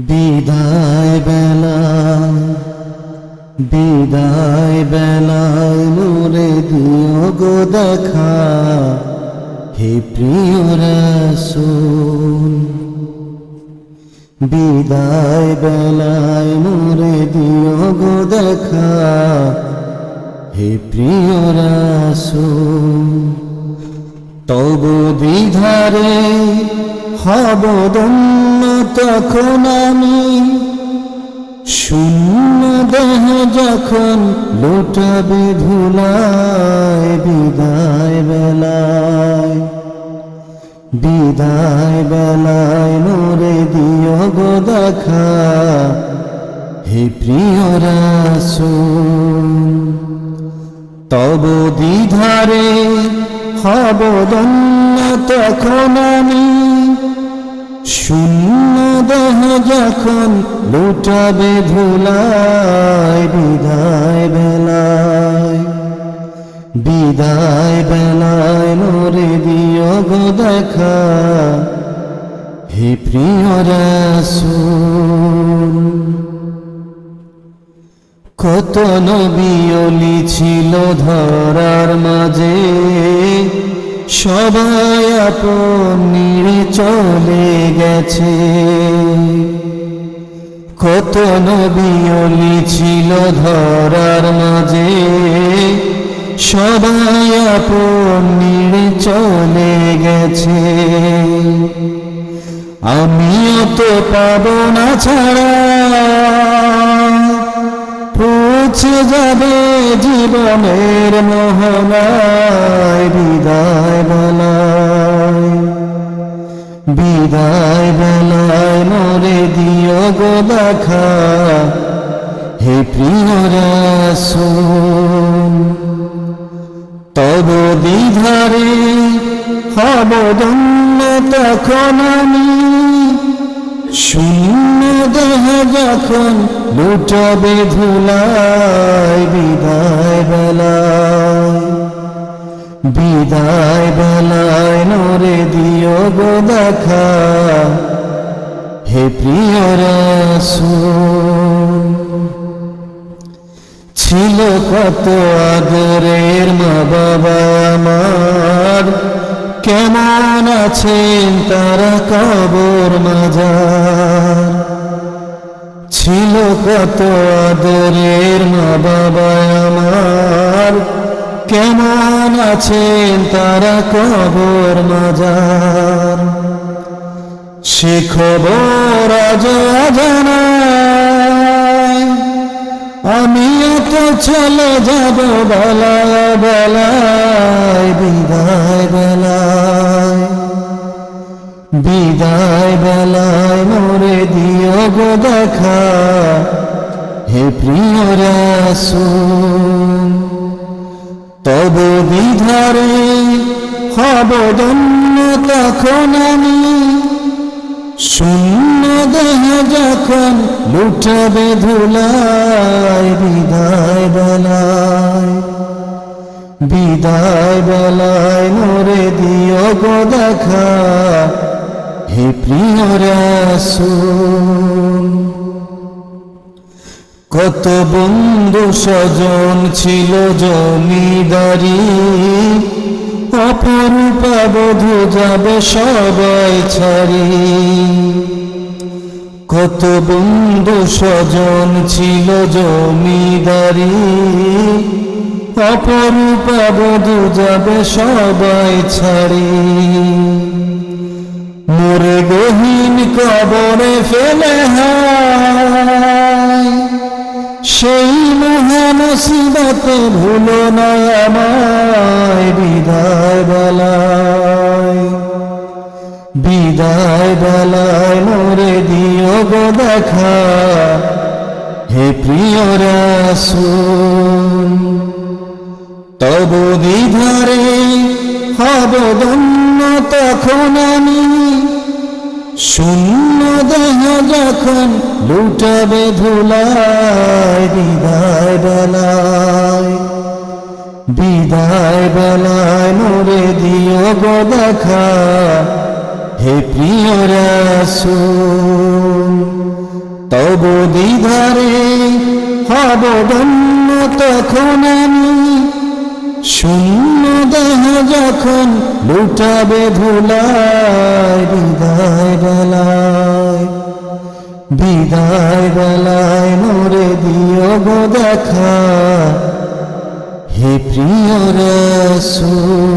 বিদায় বেলায় মোরে দিও গো দেখা, হে প্রিয় রাসূল। বিদায় বেলায় মোরে দিও গো দেখা, হে প্রিয় রাসূল। তব দ্বিধারে হব ধন্য তখন আমি, শূন্য দেহ যখন লুটাবে ধুলায়। বিদায় বেলায় মোরে দিও গো দেখা, হে প্রিয় রাসূল। তব দ্বিধারে হব ধন্য তখন আমি, শূন্য দেহ যখন লুটাবে ধুলায়। বিদায় বেলায় মোরে দিও গো দেখা, হে প্রিয় রাসূল। কত নবী ওলি ছিল ধরার মাঝে, সবাই আপন নিয়ে চলে গেছে। কত নবী ওলি ছিল ধরার মাঝে, সবাই আপন নিয়ে চলে গেছে। আমিও তো পাবো না ছাড়া, পৌঁছে যাবে জীবনের মোহনায়। বিদায় বেলায় মোরে দিও গো দেখা, হে প্রিয় রাসূল। তব দ্বিধারে হব ধন্য তখন আমি, শূন্য দেহ যখন লুটাবে ধুলায়। বিদায় বেলায় মোরে দিও গো দেখা, হে প্রিয় রাসূল। ছিল কত আদরের মা বাবা আমার, কেমন আছেন তারা কবর মাজার। ছিল কত আদরের মা বাবা আমার, কেমন আছেন তারা কবর মাজার। সে খবর আজ অজানা, আমিও তো চলে যাব বেলায়। বিদায় বেলায় মোরে দিও গো দেখা, হে প্রিয় রাসূল। তব দ্বিধারে হব ধন্য তখন আমি, শূন্য দেহ যখন লুটাবে ধুলায়। বিদায় বেলায় মোরে দিও গো দেখা, হে প্রিয় রাসূল। কত বন্ধু স্বজন ছিল জমিদারি, অপরূপা বধূ যাবে সবাই ছাড়ি। কত বন্ধু স্বজন ছিল জমিদারি, অপরূপা বধূ যাবে সবাই ছাড়ি। মোরে গহীন কবরে ফেলে হায়, সেই মহা মুসিবতে ভুলো না আমায়। বিদায় বেলায় মোরে দিও গো দেখা, হে প্রিয় রাসূল। তব দ্বিধারে হব ধন্য তখন আমি, শূন্য দেহ যখন লুটাবে ধুলায়। বিদায় বেলায় মোরে দিও গো দেখা, হে প্রিয় রাসূল। তব দিধারে হব ধন্য তখন আমি, শূন্য দেহ যখন লুটাবে ধুলায়, বিদায় বেলায়, বিদায় বেলায় মোরে দিও গো দেখা, হে প্রিয় রাসূল।